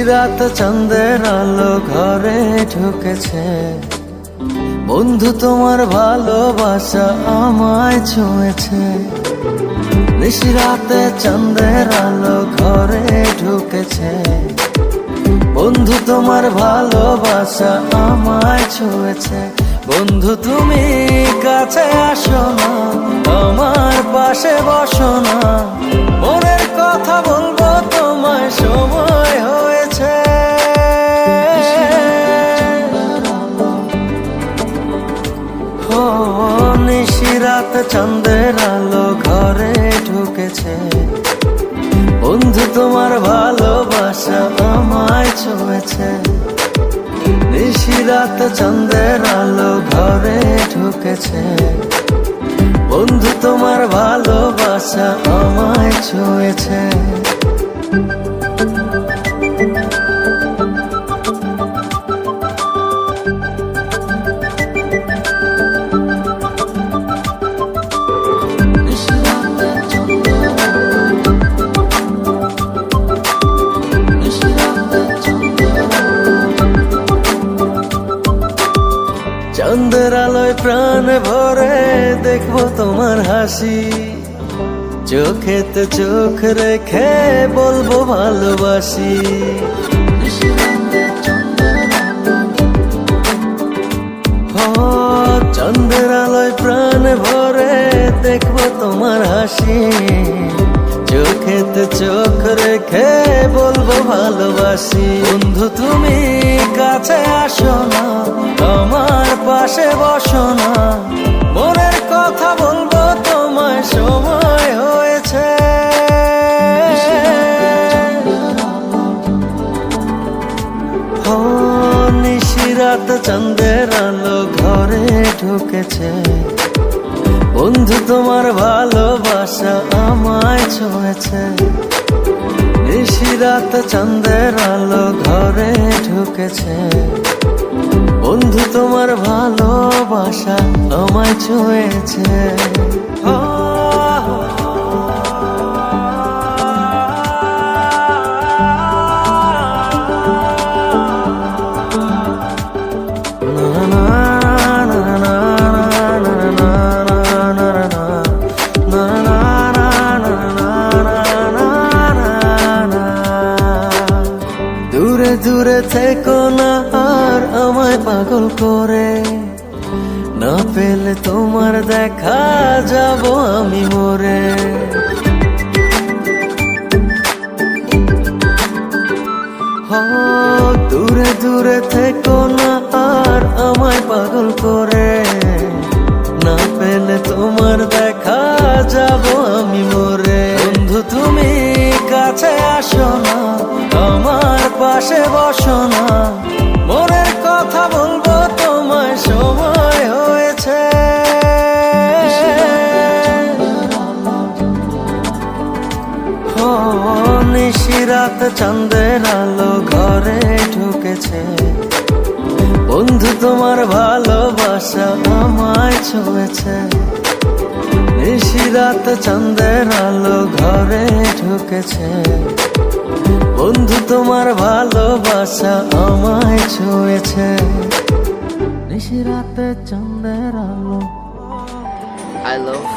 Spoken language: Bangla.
নিশিরাত চাঁদের আলো ঘরে ঢুকেছে, বন্ধু তোমার ভালোবাসা আমায় ছুঁয়েছে। নিশিরাতে চাঁদের আলো ঘরে ঢুকেছে, বন্ধু তোমার ভালোবাসা আমায় ছুঁয়েছে। বন্ধু তুমি কাছে আসো না, আমার পাশে বসো না, মনের কথা বলবো তোমায় সময় হয়েছে। ও নিশিরাত চাঁদের আলো ঘরে ঢুকেছে, বন্ধু তোমার ভালোবাসা আমায় ছুঁয়েছে। নিশিরাত চাঁদের আলো ঘরে ঢুকেছে, বন্ধু তোমার ভালোবাসা আমায় ছুঁয়েছে। চাঁদের আলোয় প্রাণ ভরে দেখবো তোমার হাসি, চোখেতে চোখ রেখে বলবো ভালোবাসি। ও চাঁদের আলোয় প্রাণ ভরে দেখবো তোমার হাসি, চোখেতে চোখ রেখে বলবো ভালোবাসি। বন্ধু তুমি কাছে আসো না, আমার পাশে বসো না, মনের কথা বলবো তোমায় সময় হয়েছে। ও নিশিরাত চাঁদের আলো ঘরে ঢুকেছে, বন্ধু তোমার ভালোবাসা আমায় ছুঁয়েছে। নিশিরাত চাঁদের আলো ঘরে ঢুকেছে, বন্ধু তোমার ভালোবাসা আমায় ছুঁয়েছে। দূরে দূরে থেকো না আর আমায় পাগল করে, না পেলে তোমার দেখা যাব আমি মরে। দূরে দূরে থেকো না আর আমায় পাগল করে, না পেলে তোমার দেখা যাব আমি মরে। বন্ধু তুমি কাছে আসো না, আমার পাশে বসো না, মনের কথা বলবো তোমায় সময় হয়েছে। ও নিশিরাত চাঁদের আলো ঘরে ঢুকেছে, বন্ধু তোমার ভালোবাসা আমায় ছুঁয়েছে। নিশিরাত চাঁদের আলো ঘরে ঢুকেছে, বন্ধু তোমার ভালোবাসা আমায় ছুঁয়েছে। নিশিরাতে চাঁদের আলো। I love